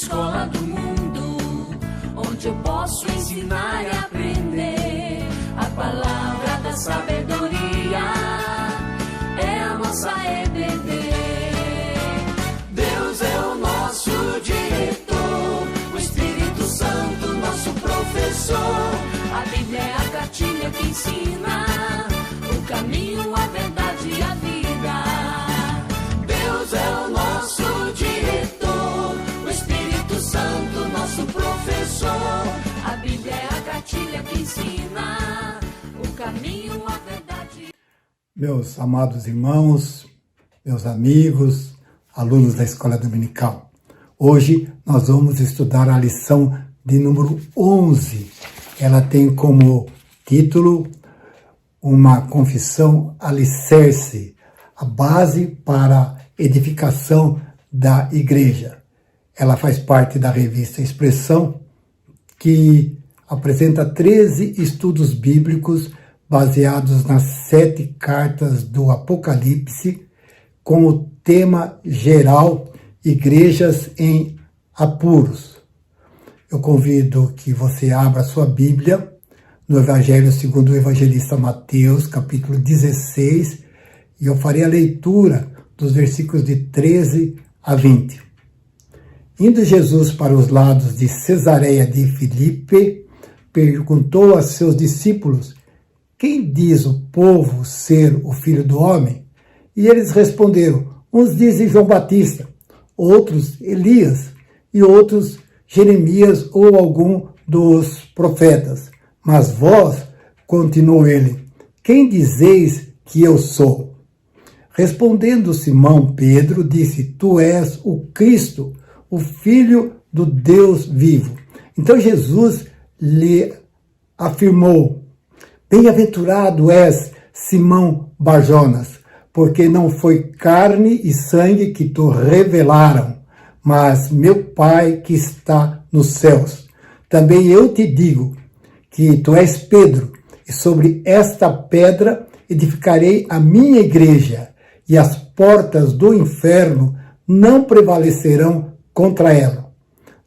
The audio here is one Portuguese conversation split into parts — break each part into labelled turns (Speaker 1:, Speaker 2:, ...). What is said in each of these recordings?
Speaker 1: escola do mundo, onde eu posso ensinar e aprender. A palavra da sabedoria é a nossa EBD. Deus é o nosso diretor, o Espírito Santo nosso professor. A Bíblia é a cartilha que ensina o caminho, a verdade e a vida. Deus é o nosso diretor, o Espírito Santo nosso professor. A Bíblia é a cartilha que ensina o caminho, a verdade.
Speaker 2: Meus amados irmãos, meus amigos, alunos da Escola Dominical, hoje nós vamos estudar a lição de número 11. Ela tem como título uma confissão alicerce, a base para a edificação da igreja. Ela faz parte da revista Expressão, que apresenta 13 estudos bíblicos baseados nas 7 cartas do Apocalipse, com o tema geral Igrejas em Apuros. Eu convido que você abra sua Bíblia no Evangelho segundo o evangelista Mateus, capítulo 16, e eu farei a leitura dos versículos de 13 a 20. Indo Jesus para os lados de Cesareia de Filipe, perguntou a seus discípulos: quem diz o povo ser o Filho do Homem? E eles responderam: uns dizem João Batista, outros Elias, e outros Jeremias ou algum dos profetas. Mas vós, continuou ele, quem dizeis que eu sou? Respondendo Simão Pedro, disse: tu és o Cristo, o Filho do Deus vivo. Então Jesus lhe afirmou: bem-aventurado és, Simão Barjonas, porque não foi carne e sangue que te revelaram, mas meu Pai que está nos céus. Também eu te digo que tu és Pedro, e sobre esta pedra edificarei a minha igreja, e as portas do inferno não prevalecerão contra ela.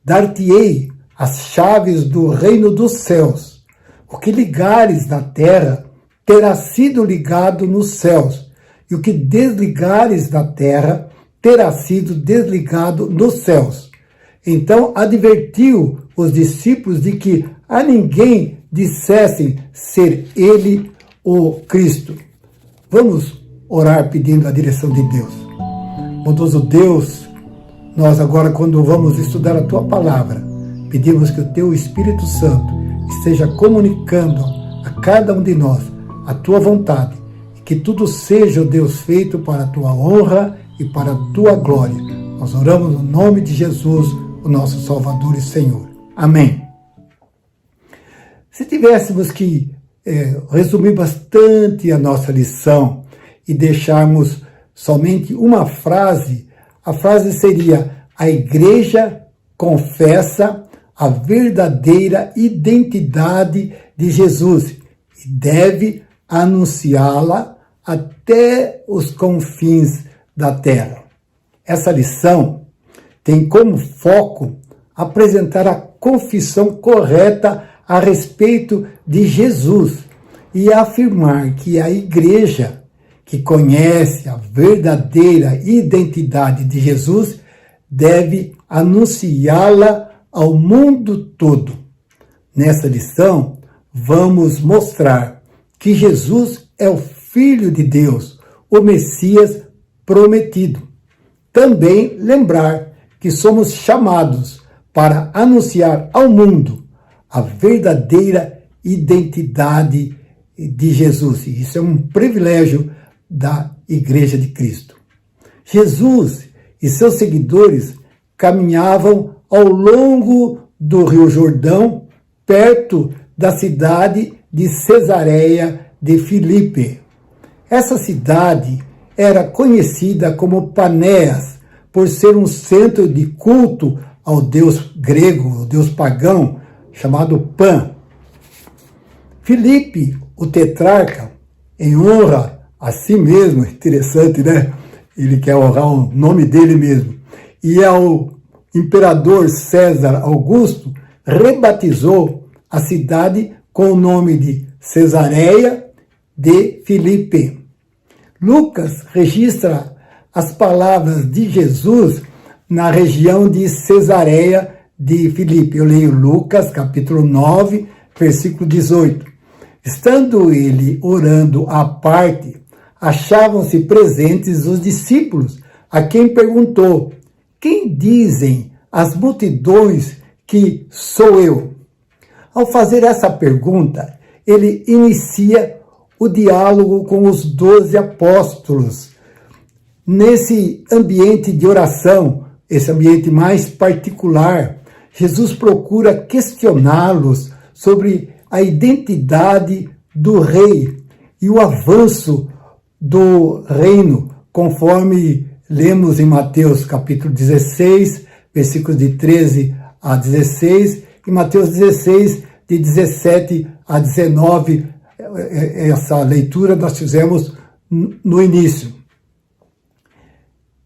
Speaker 2: Dar-te-ei as chaves do reino dos céus. O que ligares na terra terá sido ligado nos céus, e o que desligares na terra terá sido desligado nos céus. Então advertiu os discípulos de que a ninguém dissessem ser ele o Cristo. Vamos orar pedindo a direção de Deus. Bondoso Deus, nós agora, quando vamos estudar a Tua Palavra, pedimos que o Teu Espírito Santo esteja comunicando a cada um de nós a Tua vontade, e que tudo seja, ó Deus, feito para a Tua honra e para a Tua glória. Nós oramos no nome de Jesus, o nosso Salvador e Senhor. Amém. Se tivéssemos que resumir bastante a nossa lição e deixarmos somente uma frase, a frase seria: a igreja confessa a verdadeira identidade de Jesus e deve anunciá-la até os confins da terra. Essa lição tem como foco apresentar a confissão correta a respeito de Jesus e afirmar que a igreja que conhece a verdadeira identidade de Jesus deve anunciá-la ao mundo todo. Nessa lição, vamos mostrar que Jesus é o Filho de Deus, o Messias prometido. Também lembrar que somos chamados para anunciar ao mundo a verdadeira identidade de Jesus. E isso é um privilégio da Igreja de Cristo. Jesus e seus seguidores caminhavam ao longo do Rio Jordão, perto da cidade de Cesareia de Filipe. Essa cidade era conhecida como Panéas, por ser um centro de culto ao deus grego, ao deus pagão, chamado Pan. Filipe, o tetrarca, em honra a si mesmo, interessante, né? Ele quer honrar o nome dele mesmo. E ao imperador César Augusto rebatizou a cidade com o nome de Cesareia de Filipe. Lucas registra as palavras de Jesus na região de Cesareia de Filipe. Eu leio Lucas, capítulo 9, versículo 18. Estando ele orando à parte, achavam-se presentes os discípulos, a quem perguntou: quem dizem as multidões que sou eu? Ao fazer essa pergunta, ele inicia o diálogo com os 12 apóstolos. Nesse ambiente de oração, esse ambiente mais particular, Jesus procura questioná-los sobre a identidade do rei e o avanço do reino, conforme lemos em Mateus capítulo 16, versículos de 13 a 16, e Mateus 16, de 17 a 19, essa leitura nós fizemos no início.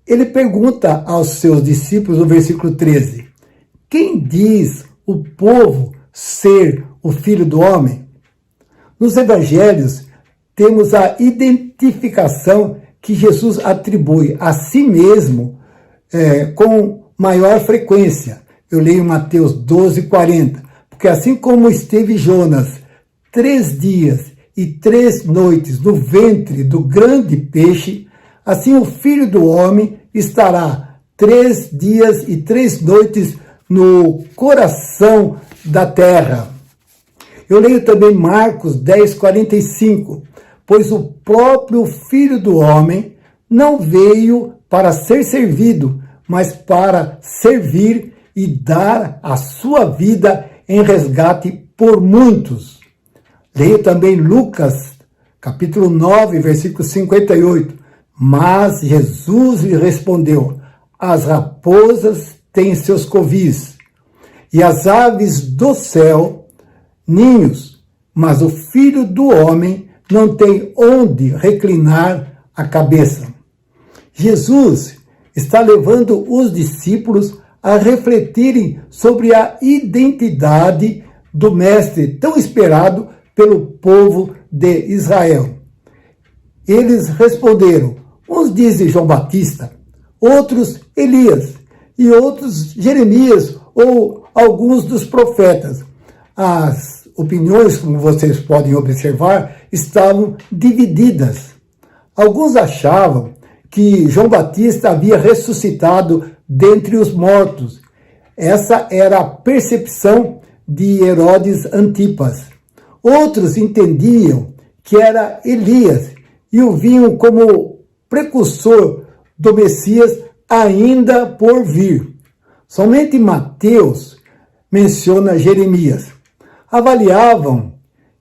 Speaker 2: Ele pergunta aos seus discípulos, no versículo 13, quem diz o povo ser o Filho do Homem? Nos evangelhos, temos a identificação que Jesus atribui a si mesmo com maior frequência. Eu leio Mateus 12, 40, porque assim como esteve Jonas 3 dias e 3 noites no ventre do grande peixe, assim o Filho do Homem estará 3 dias e 3 noites no coração da terra. Eu leio também Marcos 10, 45, pois o próprio Filho do Homem não veio para ser servido, mas para servir e dar a sua vida em resgate por muitos. Leio também Lucas, capítulo 9, versículo 58. Mas Jesus lhe respondeu: as raposas têm seus covis, e as aves do céu ninhos, mas o Filho do Homem não tem onde reclinar a cabeça. Jesus está levando os discípulos a refletirem sobre a identidade do Mestre tão esperado pelo povo de Israel. Eles responderam: uns dizem João Batista, outros Elias e outros Jeremias ou alguns dos profetas. As opiniões, como vocês podem observar, estavam divididas. Alguns achavam que João Batista havia ressuscitado dentre os mortos. Essa era a percepção de Herodes Antipas. Outros entendiam que era Elias e o viam como precursor do Messias ainda por vir. Somente Mateus menciona Jeremias. Avaliavam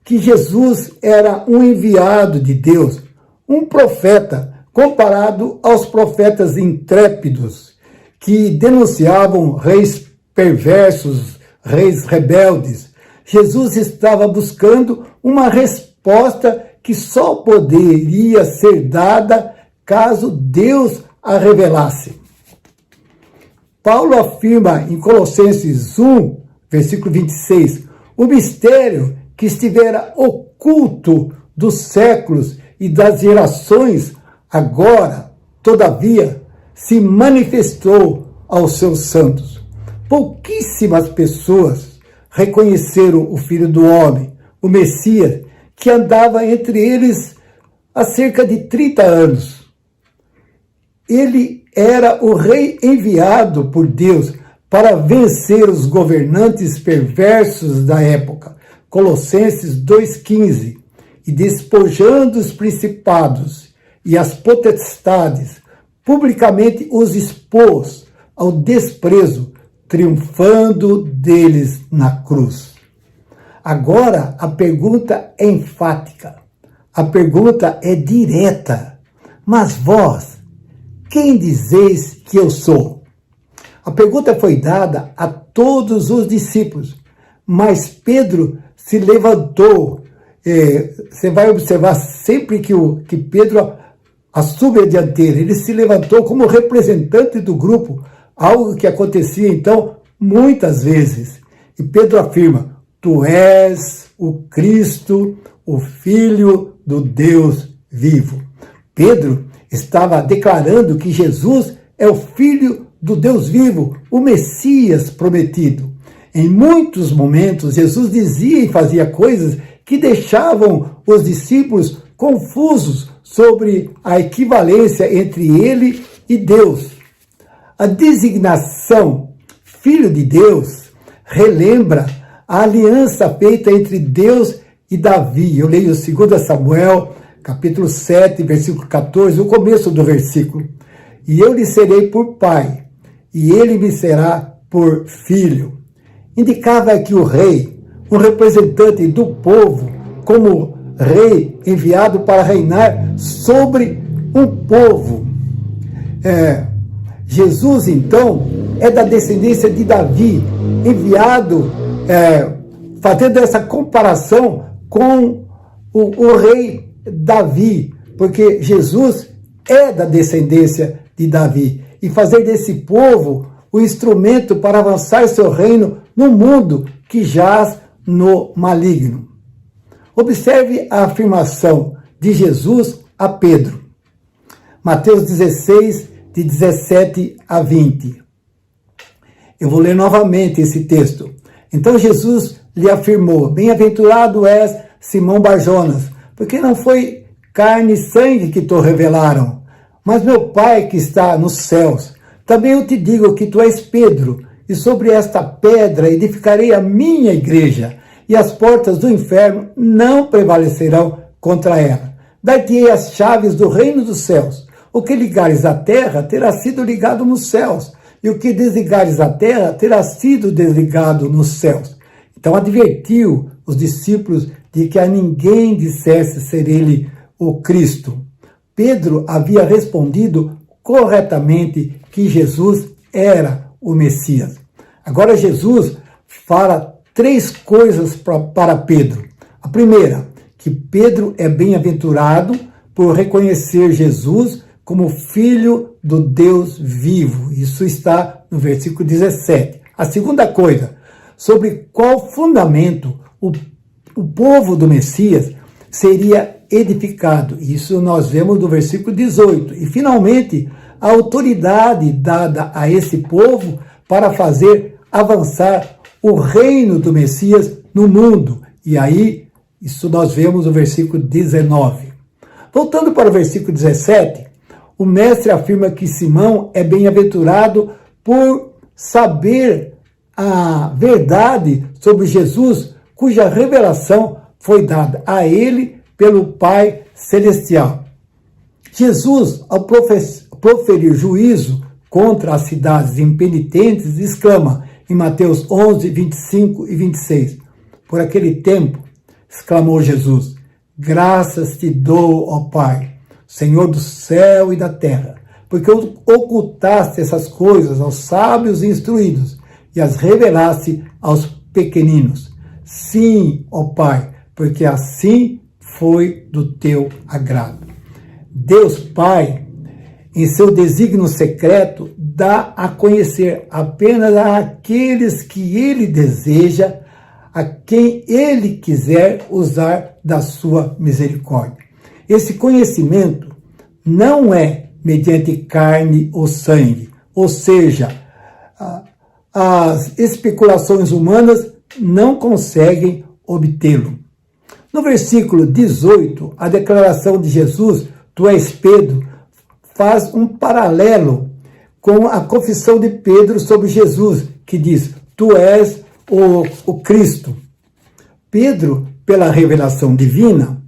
Speaker 2: que Jesus era um enviado de Deus, um profeta, comparado aos profetas intrépidos que denunciavam reis perversos, reis rebeldes. Jesus estava buscando uma resposta que só poderia ser dada caso Deus a revelasse. Paulo afirma em Colossenses 1, versículo 26, o mistério que estivera oculto dos séculos e das gerações, agora, todavia, se manifestou aos seus santos. Pouquíssimas pessoas reconheceram o Filho do Homem, o Messias, que andava entre eles há cerca de 30 anos. Ele era o rei enviado por Deus para vencer os governantes perversos da época, Colossenses 2,15, e despojando os principados e as potestades, publicamente os expôs ao desprezo, triunfando deles na cruz. Agora a pergunta é enfática, a pergunta é direta. Mas vós, quem dizeis que eu sou? A pergunta foi dada a todos os discípulos, mas Pedro se levantou. Você vai observar sempre que Pedro assume a dianteira. Ele se levantou como representante do grupo algo que acontecia então muitas vezes. E Pedro afirma: tu és o Cristo, o Filho do Deus vivo. Pedro estava declarando que Jesus é o Filho do Deus vivo, o Messias prometido. Em muitos momentos, Jesus dizia e fazia coisas que deixavam os discípulos confusos sobre a equivalência entre ele e Deus. A designação Filho de Deus relembra a aliança feita entre Deus e Davi. Eu leio 2 Samuel, capítulo 7, versículo 14, o começo do versículo. E eu lhe serei por pai, e ele me será por filho. Indicava que o rei, um representante do povo, como rei enviado para reinar sobre um povo. Jesus, então, é da descendência de Davi, enviado, fazendo essa comparação com o rei Davi, porque Jesus é da descendência de Davi, e fazer desse povo o instrumento para avançar seu reino no mundo que jaz no maligno. Observe a afirmação de Jesus a Pedro. Mateus 16, de 17 a 20. Eu vou ler novamente esse texto. Então Jesus lhe afirmou: bem-aventurado és, Simão Barjonas, porque não foi carne e sangue que te revelaram, mas meu Pai que está nos céus. Também eu te digo que tu és Pedro, e sobre esta pedra edificarei a minha igreja, e as portas do inferno não prevalecerão contra ela. Dar-te-ei as chaves do reino dos céus. O que ligares à terra terá sido ligado nos céus, e o que desligares à terra terá sido desligado nos céus. Então advertiu os discípulos de que a ninguém dissesse ser ele o Cristo. Pedro havia respondido corretamente que Jesus era o Messias. Agora Jesus fala 3 coisas para Pedro. A primeira, que Pedro é bem-aventurado por reconhecer Jesus como Filho do Deus vivo. Isso está no versículo 17. A segunda coisa, sobre qual fundamento o povo do Messias seria edificado. Isso nós vemos no versículo 18. E, finalmente, a autoridade dada a esse povo para fazer avançar o reino do Messias no mundo. E aí, isso nós vemos no versículo 19. Voltando para o versículo 17, o mestre afirma que Simão é bem-aventurado por saber a verdade sobre Jesus, cuja revelação foi dada a ele pelo Pai Celestial. Jesus, ao proferir juízo contra as cidades impenitentes, exclama em Mateus 11, 25 e 26, por aquele tempo, exclamou Jesus, graças te dou, ó Pai, Senhor do céu e da terra, porque ocultaste essas coisas aos sábios e instruídos e as revelaste aos pequeninos. Sim, ó Pai, porque assim foi do teu agrado. Deus Pai, em seu desígnio secreto, dá a conhecer apenas àqueles que Ele deseja, a quem Ele quiser usar da sua misericórdia. Esse conhecimento não é mediante carne ou sangue, ou seja, as especulações humanas não conseguem obtê-lo. No versículo 18, a declaração de Jesus, tu és Pedro, faz um paralelo com a confissão de Pedro sobre Jesus, que diz, tu és o Cristo. Pedro, pela revelação divina,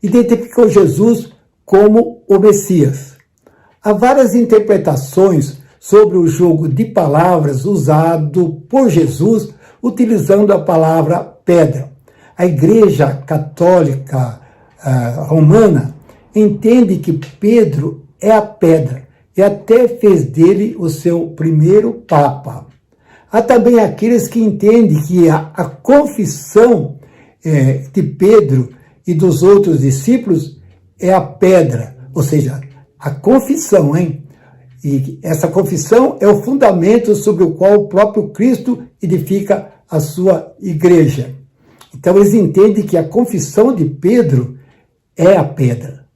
Speaker 2: identificou Jesus como o Messias. Há várias interpretações sobre o jogo de palavras usado por Jesus, utilizando a palavra pedra. A Igreja Católica Romana entende que Pedro é a pedra e até fez dele o seu primeiro Papa. Há também aqueles que entendem que a confissão de Pedro e dos outros discípulos é a pedra, ou seja, a confissão, E essa confissão é o fundamento sobre o qual o próprio Cristo edifica a sua igreja. Então eles entendem que a confissão de Pedro é a pedra.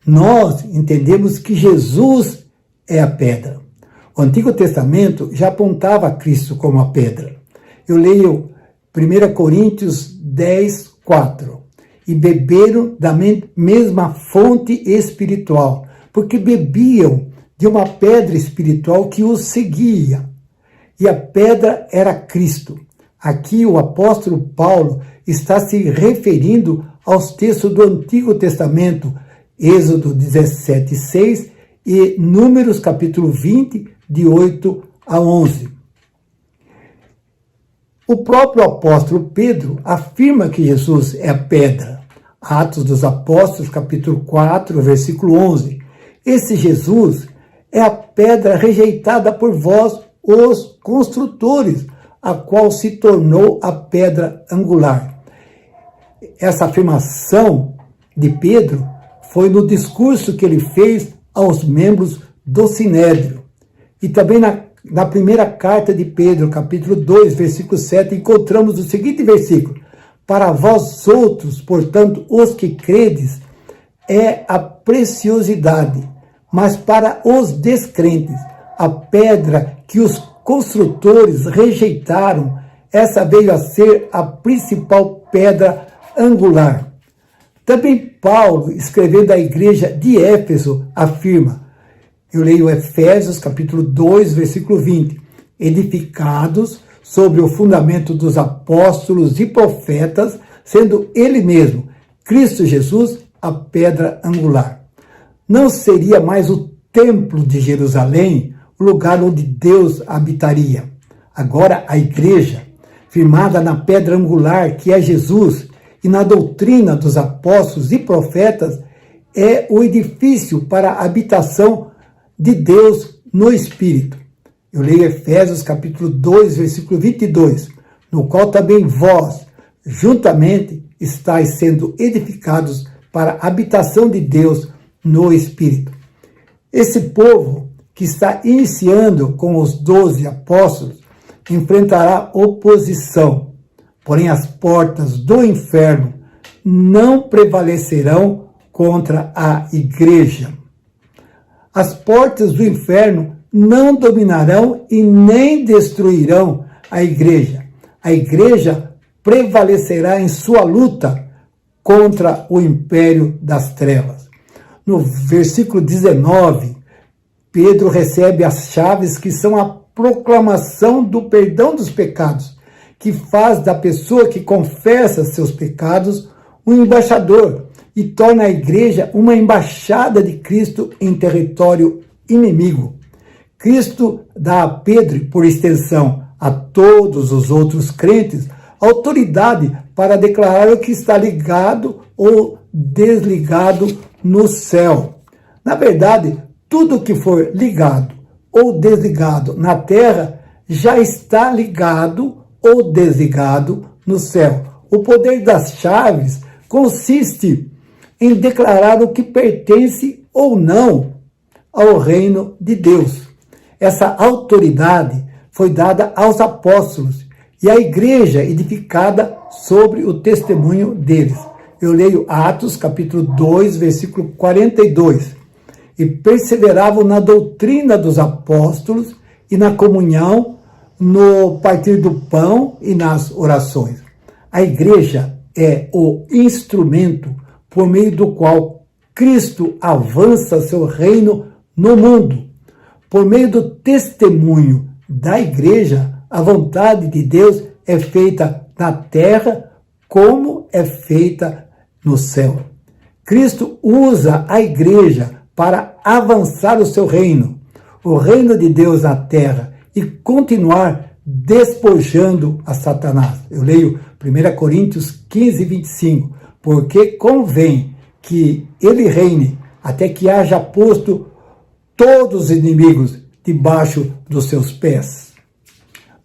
Speaker 2: Nós entendemos que Jesus é a pedra. O Antigo Testamento já apontava a Cristo como a pedra. Eu leio 1 Coríntios 10, 4. E beberam da mesma fonte espiritual, porque bebiam de uma pedra espiritual que os seguia. E a pedra era Cristo. Aqui o apóstolo Paulo está se referindo aos textos do Antigo Testamento, Êxodo 17, 6 e Números capítulo 20, de 8 a 11. O próprio apóstolo Pedro afirma que Jesus é a pedra. Atos dos Apóstolos, capítulo 4, versículo 11. Esse Jesus é a pedra rejeitada por vós, os construtores, a qual se tornou a pedra angular. Essa afirmação de Pedro foi no discurso que ele fez aos membros do Sinédrio. E também na primeira carta de Pedro, capítulo 2, versículo 7, encontramos o seguinte versículo: para vós outros, portanto, os que credes, é a preciosidade, mas para os descrentes, a pedra que os construtores rejeitaram, essa veio a ser a principal pedra angular. Também Paulo, escrevendo à igreja de Éfeso, afirma, eu leio Efésios capítulo 2, versículo 20, edificados sobre o fundamento dos apóstolos e profetas, sendo ele mesmo, Cristo Jesus, a pedra angular. Não seria mais o templo de Jerusalém o lugar onde Deus habitaria. Agora a igreja, firmada na pedra angular que é Jesus e na doutrina dos apóstolos e profetas, é o edifício para a habitação de Deus no Espírito. Eu leio Efésios capítulo 2, versículo 22, no qual também vós, juntamente, estáis sendo edificados para a habitação de Deus no Espírito. Esse povo que está iniciando com os 12 apóstolos enfrentará oposição, porém as portas do inferno não prevalecerão contra a igreja. As portas do inferno não dominarão e nem destruirão a igreja. A igreja prevalecerá em sua luta contra o império das trevas. No versículo 19, Pedro recebe as chaves que são a proclamação do perdão dos pecados, que faz da pessoa que confessa seus pecados um embaixador e torna a igreja uma embaixada de Cristo em território inimigo. Cristo dá a Pedro, por extensão a todos os outros crentes, autoridade para declarar o que está ligado ou desligado no céu. Na verdade, tudo que for ligado ou desligado na terra já está ligado ou desligado no céu. O poder das chaves consiste em declarar o que pertence ou não ao reino de Deus. Essa autoridade foi dada aos apóstolos e à igreja edificada sobre o testemunho deles. Eu leio Atos, capítulo 2, versículo 42. E perseveravam na doutrina dos apóstolos e na comunhão, no partir do pão e nas orações. A igreja é o instrumento por meio do qual Cristo avança seu reino no mundo. Por meio do testemunho da igreja, a vontade de Deus é feita na terra como é feita no céu. Cristo usa a igreja para avançar o seu reino, o reino de Deus na terra, e continuar despojando a Satanás. Eu leio 1 Coríntios 15, 25. Porque convém que ele reine até que haja posto todos os inimigos debaixo dos seus pés.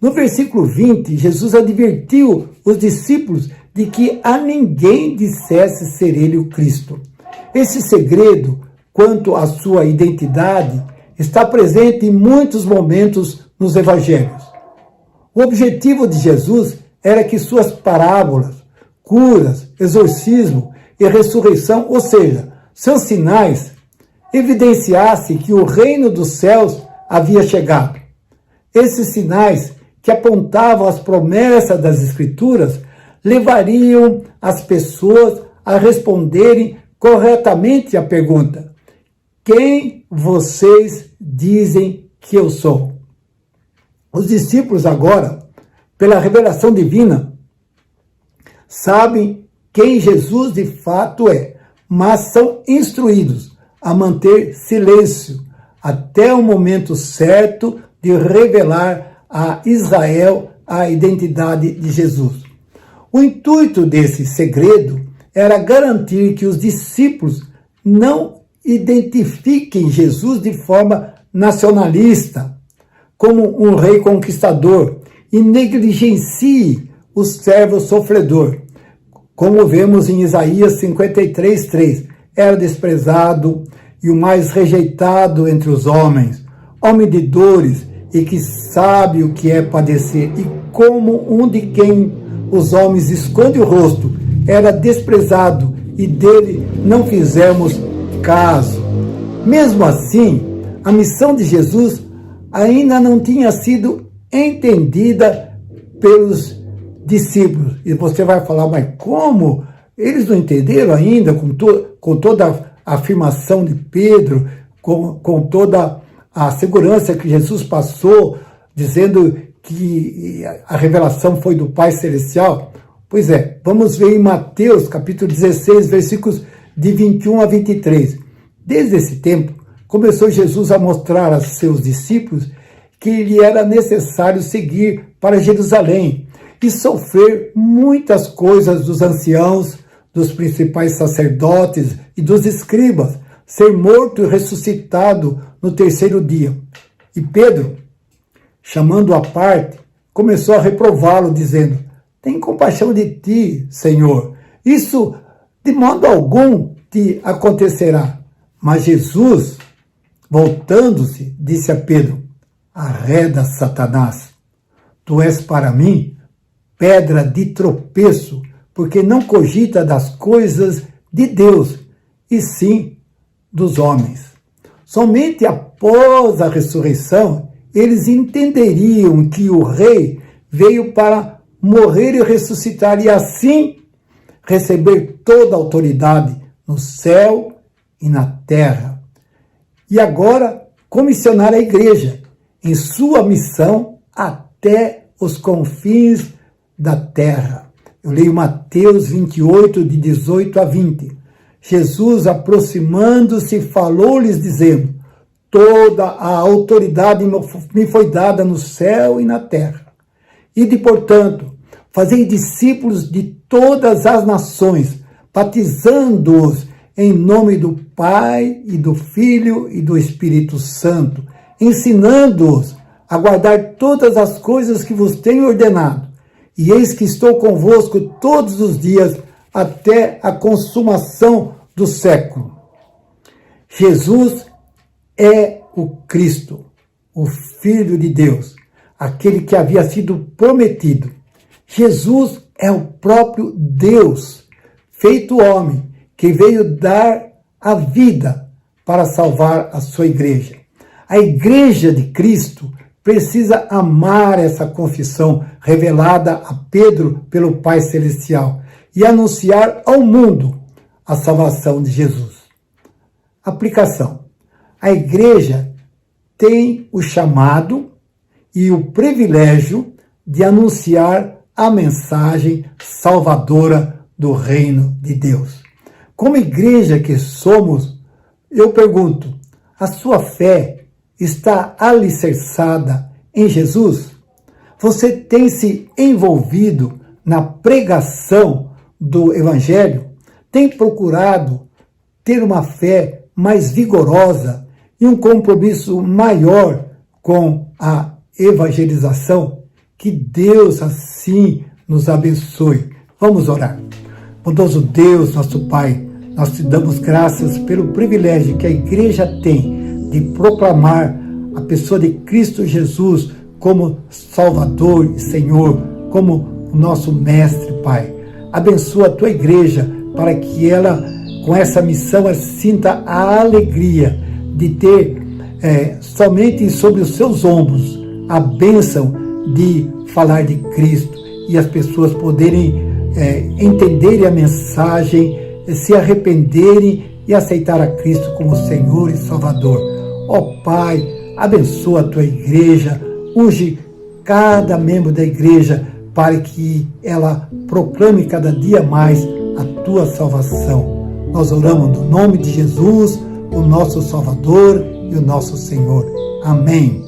Speaker 2: No versículo 20, Jesus advertiu os discípulos de que a ninguém dissesse ser ele o Cristo. Esse segredo, quanto à sua identidade, está presente em muitos momentos nos evangelhos. O objetivo de Jesus era que suas parábolas, curas, exorcismo e ressurreição, ou seja, seus sinais, evidenciassem que o reino dos céus havia chegado. Esses sinais, que apontavam as promessas das Escrituras, levariam as pessoas a responderem corretamente a pergunta: quem vocês dizem que eu sou? Os discípulos agora, pela revelação divina, sabem quem Jesus de fato é, mas são instruídos a manter silêncio até o momento certo de revelar a Israel a identidade de Jesus. O intuito desse segredo era garantir que os discípulos não identifiquem Jesus de forma nacionalista, como um rei conquistador, e negligencie o servo sofredor, como vemos em Isaías 53:3. Era desprezado e o mais rejeitado entre os homens, homem de dores e que sabe o que é padecer, e como um de quem os homens escondem o rosto, era desprezado e dele não fizemos caso. Mesmo assim, a missão de Jesus ainda não tinha sido entendida pelos discípulos. E você vai falar, mas como? Eles não entenderam ainda, com toda a afirmação de Pedro, com toda a segurança que Jesus passou, dizendo que a revelação foi do Pai Celestial? Pois é, vamos ver em Mateus, capítulo 16, versículos de 21 a 23. Desde esse tempo, começou Jesus a mostrar a seus discípulos que lhe era necessário seguir para Jerusalém e sofrer muitas coisas dos anciãos, dos principais sacerdotes e dos escribas, ser morto e ressuscitado no terceiro dia. E Pedro, chamando-o à parte, começou a reprová-lo, dizendo: tem compaixão de ti, Senhor. Isso de modo algum te acontecerá. Mas Jesus, voltando-se, disse a Pedro: arreda, Satanás. Tu és para mim pedra de tropeço, porque não cogita das coisas de Deus, e sim dos homens. Somente após a ressurreição, eles entenderiam que o rei veio para morrer e ressuscitar, e assim receber toda a autoridade no céu e na terra. E agora comissionar a igreja em sua missão até os confins da terra. Eu leio Mateus 28, de 18 a 20. Jesus, aproximando-se, falou-lhes, dizendo: toda a autoridade me foi dada no céu e na terra. Ide, portanto, fazei discípulos de todas as nações, batizando-os em nome do Pai e do Filho e do Espírito Santo, ensinando-os a guardar todas as coisas que vos tenho ordenado. E eis que estou convosco todos os dias até a consumação do século. Jesus é o Cristo, o Filho de Deus, aquele que havia sido prometido. Jesus é o próprio Deus, feito homem, que veio dar a vida para salvar a sua igreja. A igreja de Cristo precisa amar essa confissão revelada a Pedro pelo Pai Celestial e anunciar ao mundo a salvação de Jesus. Aplicação. A igreja tem o chamado e o privilégio de anunciar a mensagem salvadora do reino de Deus. Como igreja que somos, eu pergunto: a sua fé está alicerçada em Jesus? Você tem se envolvido na pregação do Evangelho? Tem procurado ter uma fé mais vigorosa e um compromisso maior com a evangelização? Que Deus assim nos abençoe. Vamos orar. Bondoso Deus, nosso Pai, nós te damos graças pelo privilégio que a igreja tem de proclamar a pessoa de Cristo Jesus como Salvador e Senhor, como o nosso Mestre, Pai. Abençoa a tua igreja para que ela, com essa missão, ela sinta a alegria de ter somente sobre os seus ombros a bênção de falar de Cristo e as pessoas poderem entenderem a mensagem, se arrependerem e aceitar a Cristo como Senhor e Salvador. Ó Pai, abençoa a tua igreja, unge cada membro da igreja para que ela proclame cada dia mais a tua salvação. Nós oramos no nome de Jesus, o nosso Salvador e o nosso Senhor. Amém.